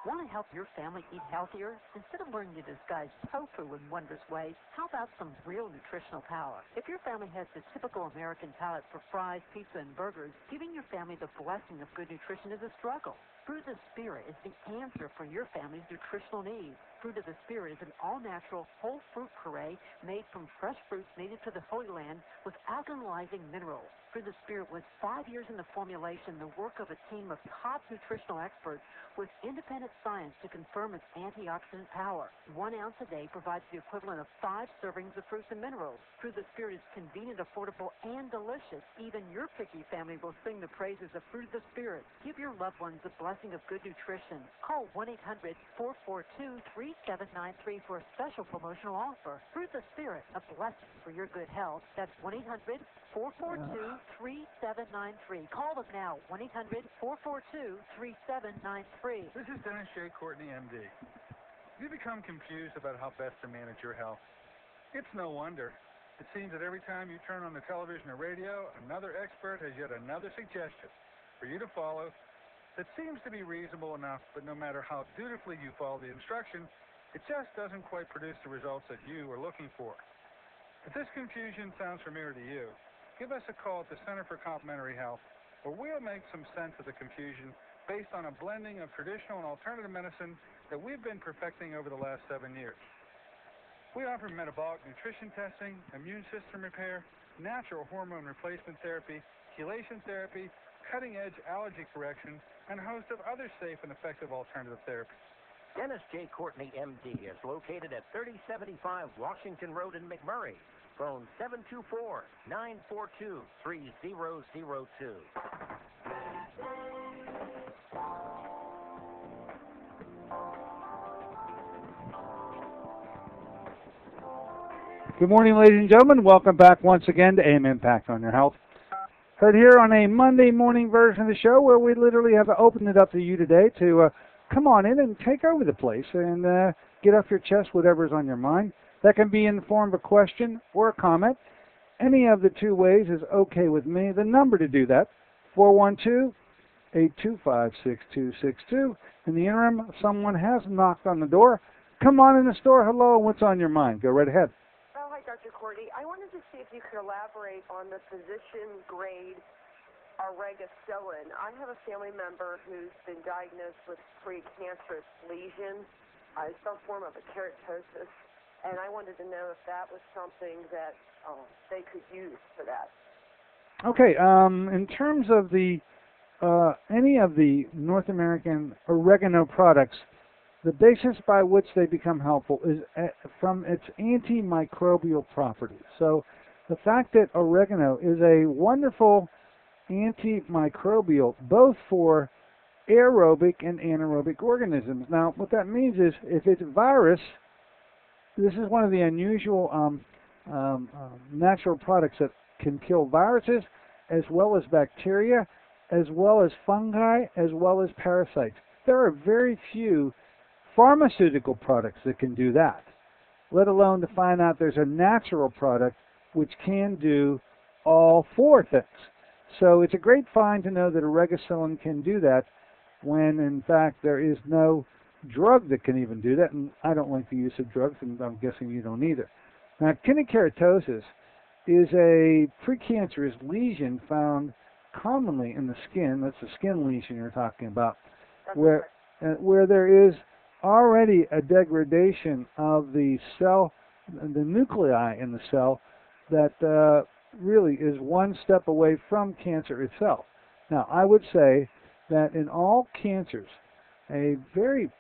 Want to help your family eat healthier? Instead of learning to disguise tofu in wondrous ways, how about some real nutritional power? If your family has the typical American palate for fries, pizza, and burgers, giving your family the blessing of good nutrition is a struggle. Fruit of the Spirit is the answer for your family's nutritional needs. Fruit of the Spirit is an all-natural, whole fruit puree made from fresh fruits native to the Holy Land with alkalizing minerals. Fruit of the Spirit was 5 years in the formulation, the work of a team of top nutritional experts with independent science to confirm its antioxidant power. 1 ounce a day provides the equivalent of 5 servings of fruits and minerals. Fruit of the Spirit is convenient, affordable, and delicious. Even your picky family will sing the praises of Fruit of the Spirit. Give your loved ones the blessing of good nutrition. Call 1-800-442-3793 for a special promotional offer. Fruit of the Spirit, a blessing for your good health. That's 1-800-442-3793. Call them now, 1-800-442-3793. This is Dennis J. Courtney, MD. Have you become confused about how best to manage your health? It's no wonder. It seems that every time you turn on the television or radio, another expert has yet another suggestion for you to follow that seems to be reasonable enough, but no matter how dutifully you follow the instruction, it just doesn't quite produce the results that you are looking for. If this confusion sounds familiar to you, give us a call at the Center for Complementary Health, where we'll make some sense of the confusion based on a blending of traditional and alternative medicine that we've been perfecting over the last 7 years. We offer metabolic nutrition testing, immune system repair, natural hormone replacement therapy, chelation therapy, cutting-edge allergy correction, and a host of other safe and effective alternative therapies. Dennis J. Courtney, MD, is located at 3075 Washington Road in McMurray. Phone 724-942-3002. Good morning, ladies and gentlemen. Welcome back once again to AM Impact on Your Health. Heard here on a Monday morning version of the show where we literally have opened it up to you today to come on in and take over the place and get off your chest whatever's on your mind. That can be in the form of a question or a comment. Any of the 2 ways is okay with me. The number to do that, 412-825-6262. In the interim, someone has knocked on the door. Come on in the store. Hello, what's on your mind? Go right ahead. Oh, hi, Dr. Courtney. I wanted to see if you could elaborate on the physician-grade oregacillin. I have a family member who's been diagnosed with precancerous lesions, some form of a keratosis, and I wanted to know if that was something that they could use for that. Okay, in terms of the any of the North American oregano products, the basis by which they become helpful is from its antimicrobial properties. So the fact that oregano is a wonderful antimicrobial both for aerobic and anaerobic organisms. Now, what that means is if it's virus, this is one of the unusual natural products that can kill viruses as well as bacteria, as well as fungi, as well as parasites. there are very few pharmaceutical products that can do that, let alone to find out there's a natural product which can do all four things. So it's a great find to know that oregacillin can do that when, in fact, there is no drug that can even do that. And I don't like the use of drugs, and I'm guessing you don't either. Now, keratosis is a precancerous lesion found commonly in the skin. That's the skin lesion you're talking about, where there is already a degradation of the cell, the nuclei in the cell, that really is one step away from cancer itself. Now, I would say that in all cancers, a very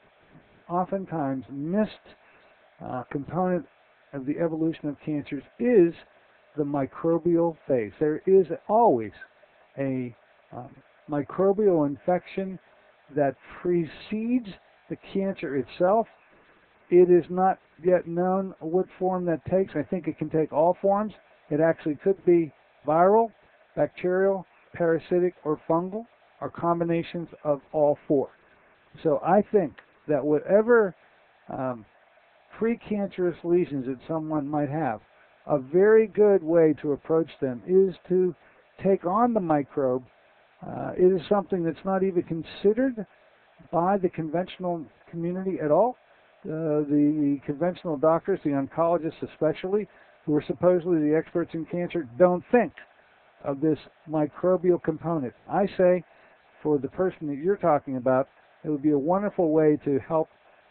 oftentimes missed component of the evolution of cancers is the microbial phase. There is always a microbial infection that precedes the cancer itself. It is not yet known what form that takes. I think it can take all forms. It actually could be viral, bacterial, parasitic, or fungal, or combinations of all four. So I think that whatever precancerous lesions that someone might have, a very good way to approach them is to take on the microbe. It is something that's not even considered by the conventional community at all. The conventional doctors, the oncologists especially, who are supposedly the experts in cancer, don't think of this microbial component. I say, for the person that you're talking about, it would be a wonderful way to help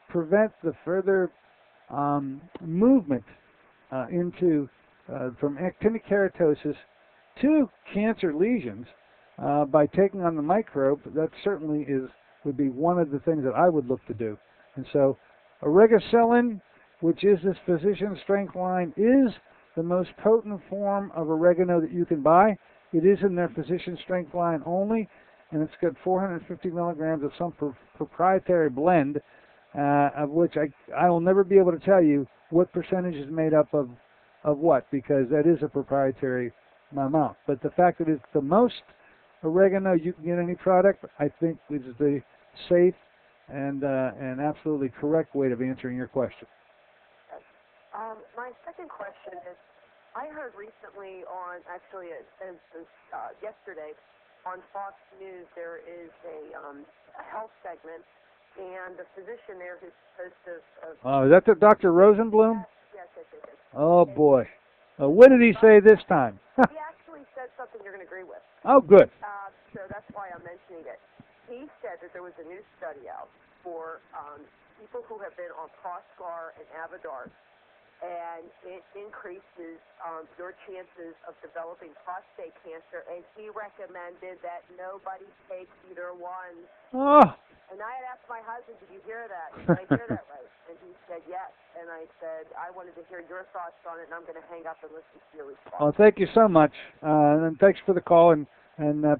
prevent the further movement into from actinic keratosis to cancer lesions by taking on the microbe. That certainly would be one of the things that I would look to do. And so oregacillin, which is this physician strength line, is the most potent form of oregano that you can buy. It is in their physician strength line only, and it's got 450 milligrams of some proprietary blend, of which I will never be able to tell you what percentage is made up of what, because that is a proprietary amount. But the fact that it's the most oregano you can get any product, I think is the safe and absolutely correct way of answering your question. My second question is, I heard recently on, actually yesterday, on Fox News, there is a health segment, and the physician there who's supposed to... is that the Dr. Rosenblum? Yes. Oh, boy. What did he say this time? He actually said something you're going to agree with. Oh, good. So that's why I'm mentioning it. He said that there was a new study out for people who have been on Proscar and Avodart, and it increases your chances of developing prostate cancer, and he recommended that nobody take either one. Oh. And I had asked my husband, did you hear that? Did I hear that right? And he said yes. And I said, I wanted to hear your thoughts on it, and I'm going to hang up and listen to your response. Well, thank you so much, and thanks for the call, and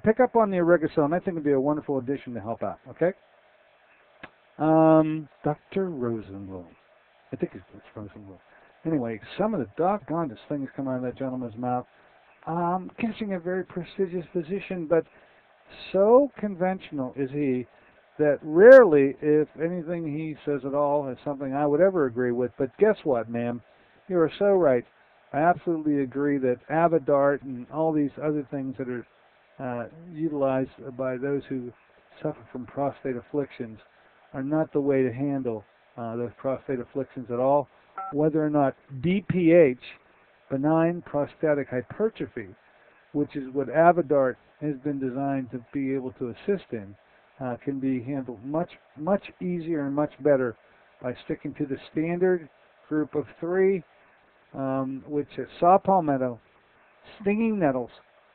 pick up on the oregacillin. I think it would be a wonderful addition to help out, okay? Dr. Rosenblum. I think it's Rosenblum. Anyway, some of the doggonest things come out of that gentleman's mouth. I'm guessing a very prestigious physician, but so conventional is he that rarely, if anything he says at all, is something I would ever agree with. But guess what, ma'am? You are so right. I absolutely agree that Avodart and all these other things that are utilized by those who suffer from prostate afflictions are not the way to handle those prostate afflictions at all. Whether or not BPH, benign prostatic hypertrophy, which is what Avodart has been designed to be able to assist in, can be handled much easier and much better by sticking to the standard group of three, which is saw palmetto, stinging nettles,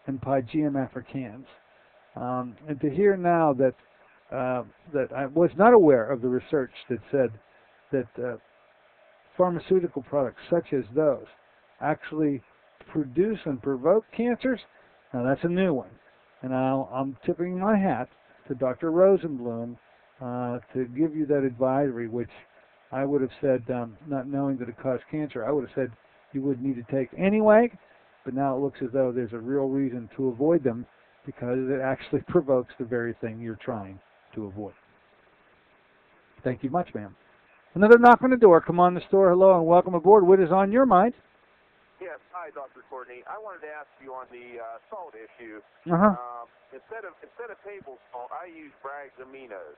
and Pygeum africans. And to hear now that I was not aware of the research that said that pharmaceutical products such as those actually produce and provoke cancers, now that's a new one. And I'm tipping my hat to Dr. Rosenblum to give you that advisory, which I would have said, not knowing that it caused cancer, I would have said you wouldn't need to take anyway, but now it looks as though there's a real reason to avoid them because it actually provokes the very thing you're trying to avoid. Thank you much, ma'am. Another knock on the door. Come on the store. Hello and welcome aboard. What is on your mind? Yes, hi, Dr. Courtney. I wanted to ask you on the salt issue. Uh-huh. Instead of table salt, I use Bragg's aminos.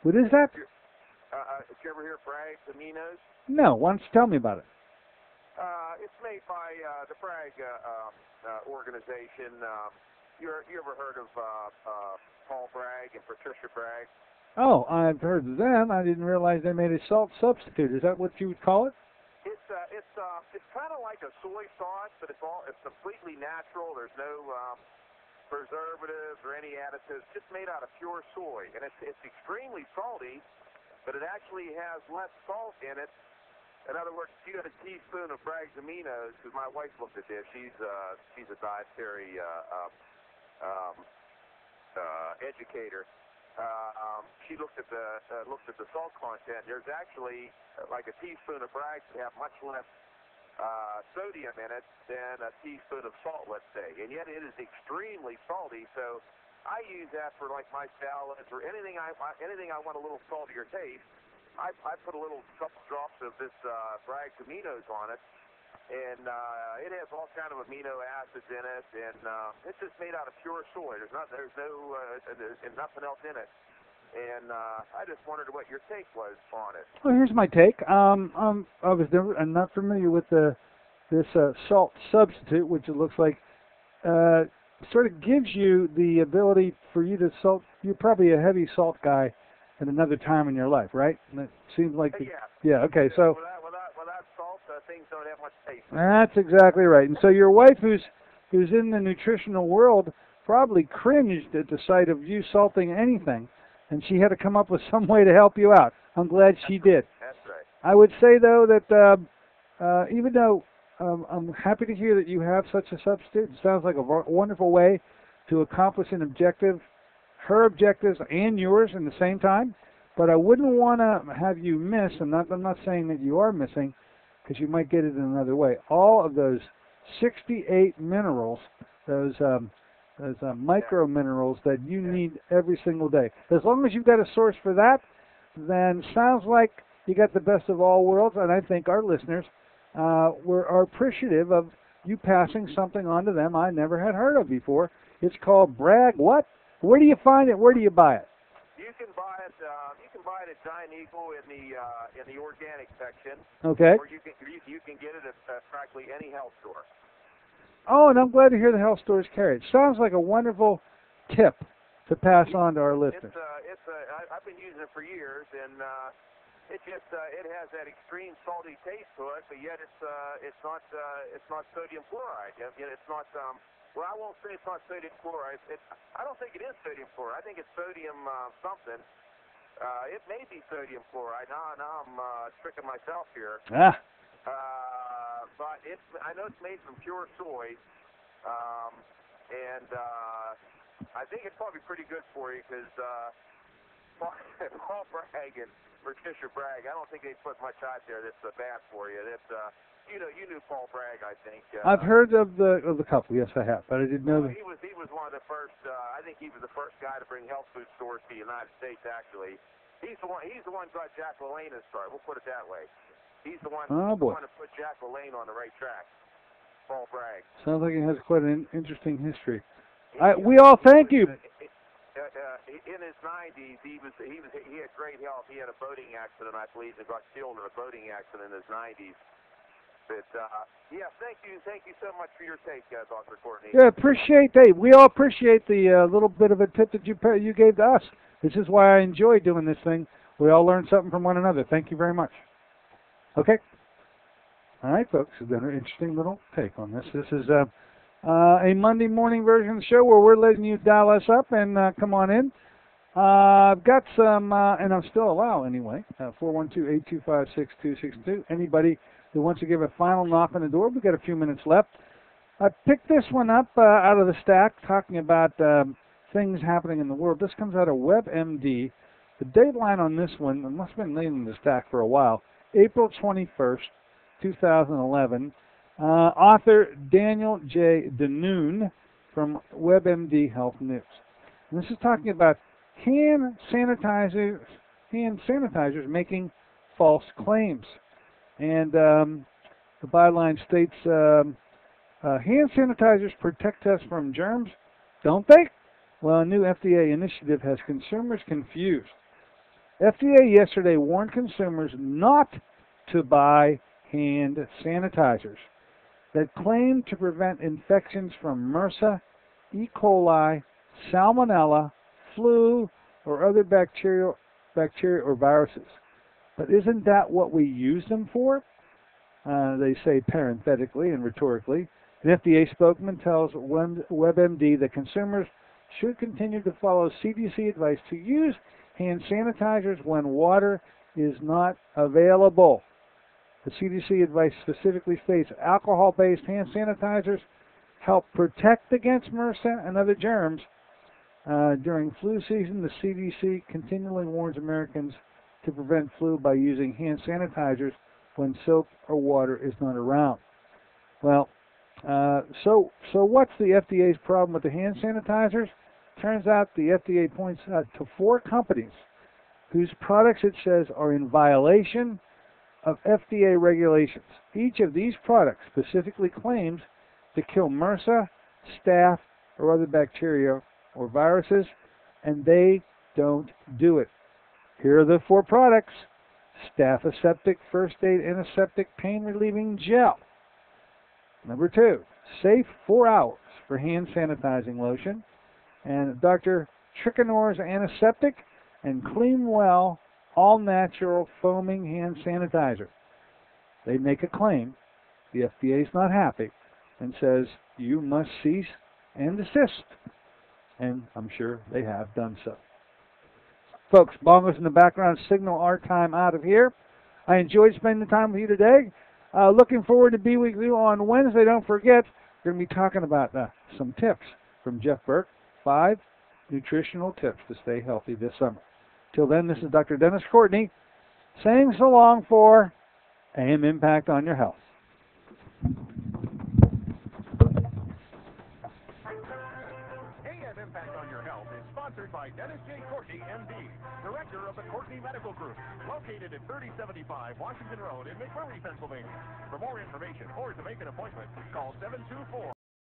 What is that? Did you ever hear Bragg's aminos? No. Why don't you tell me about it? It's made by the Bragg organization. You ever heard of Paul Bragg and Patricia Bragg? Oh, I've heard of them. I didn't realize they made a salt substitute. Is that what you would call it? It's kind of like a soy sauce, but it's completely natural. There's no preservatives or any additives. Just made out of pure soy, and it's extremely salty, but it actually has less salt in it. In other words, if you had a teaspoon of Bragg's aminos, because my wife looked at this, she's a dietary educator. She looked at the salt content. There's actually like a teaspoon of Bragg's that have much less sodium in it than a teaspoon of salt, let's say, and yet it is extremely salty. So I use that for like my salads or anything I want a little saltier taste. I put a couple drops of this Bragg's aminos on it, and it has all kind of amino acids in it, and it's just made out of pure soy. There's nothing else in it, and I just wondered what your take was on it. Well, here's my take. I'm not familiar with this salt substitute, which it looks like sort of gives you the ability for you to salt. You're probably a heavy salt guy at another time in your life, right? And it seems like okay. So without salt, things don't have much taste. That's exactly right. And so your wife, who's in the nutritional world, probably cringed at the sight of you salting anything, and she had to come up with some way to help you out. I'm glad she did. That's right. I would say though that even though I'm happy to hear that you have such a substitute, it sounds like a wonderful way to accomplish an objective. Her objectives and yours in the same time, but I wouldn't want to have you miss, and I'm not saying that you are missing, because you might get it in another way, all of those 68 minerals, those micro minerals that you need every single day. As long as you've got a source for that, then sounds like you got the best of all worlds, and I think our listeners are appreciative of you passing something on to them I never had heard of before. It's called Bragg what? Where do you find it? Where do you buy it? You can buy it. You can buy it at Giant Eagle in the organic section. Okay. Or you can get it at practically any health store. Oh, and I'm glad to hear the health stores carry it. Sounds like a wonderful tip to pass on to our listeners. I've been using it for years, and it has that extreme salty taste to it, but yet it's not sodium chloride. It's not. Well, I won't say it's not sodium chloride. I don't think it is sodium chloride. I think it's sodium something. It may be sodium chloride. Now I'm tricking myself here. Ah. But I know it's made from pure soy, and I think it's probably pretty good for you because Paul Bragg and Patricia Bragg, I don't think they put much out there that's bad for you. That's you knew Paul Bragg, I think. I've heard of the couple. Yes, I have, but I didn't know. He was one of the first. I think he was the first guy to bring health food stores to the United States. Actually, he's the one who got Jack LaLanne to start. We'll put it that way. He's the one. Oh boy. The one to put Jack LaLanne on the right track. Paul Bragg. Sounds like he has quite an interesting history. We all thank you. In his 90s, he had great health. He had a boating accident, I believe, and got killed in a boating accident in his 90s. But thank you so much for your take, Dr. Courtney. Yeah, we all appreciate the little bit of a tip that you gave to us. This is why I enjoy doing this thing. We all learn something from one another. Thank you very much. Okay. All right, folks. It's been an interesting little take on this. This is a Monday morning version of the show where we're letting you dial us up and come on in. I've got some, and I'm still allowed anyway, 412-825-6262. Anybody who wants to give a final knock on the door, we've got a few minutes left. I picked this one up out of the stack, talking about things happening in the world. This comes out of WebMD. The dateline on this one, it must have been laying in the stack for a while, April 21st, 2011. Author Daniel J. Danoon from WebMD Health News. And this is talking about hand sanitizers hand sanitizers making false claims. And the byline states, hand sanitizers protect us from germs, don't they? Well, a new FDA initiative has consumers confused. FDA yesterday warned consumers not to buy hand sanitizers that claim to prevent infections from MRSA, E. coli, salmonella, flu, or other bacteria or viruses. But isn't that what we use them for? They say parenthetically and rhetorically. An FDA spokesman tells WebMD that consumers should continue to follow CDC advice to use hand sanitizers when water is not available. The CDC advice specifically states alcohol-based hand sanitizers help protect against MRSA and other germs. During flu season, the CDC continually warns Americans to prevent flu by using hand sanitizers when soap or water is not around. Well, so what's the FDA's problem with the hand sanitizers? Turns out the FDA points out to 4 companies whose products it says are in violation of FDA regulations. Each of these products specifically claims to kill MRSA, staph, or other bacteria or viruses, and they don't do it. Here are the 4 products. Staph Aseptic First Aid Antiseptic Pain Relieving Gel. Number 2, Safe 4 Hours for Hand Sanitizing Lotion. And Dr. Trichinnor's Antiseptic and Clean Well All Natural Foaming Hand Sanitizer. They make a claim. The FDA is not happy and says you must cease and desist. And I'm sure they have done so. Folks, bongos in the background signal our time out of here. I enjoyed spending the time with you today. Looking forward to being with you on Wednesday. Don't forget, we're going to be talking about some tips from Jeff Burke. 5 nutritional tips to stay healthy this summer. Till then, this is Dr. Dennis Courtney saying so long for AM Impact on Your Health. AM Impact on Your Health is sponsored by Dennis J. Courtney, M.D., Director of the Courtney Medical Group, located at 3075 Washington Road in McMurray, Pennsylvania. For more information or to make an appointment, call 724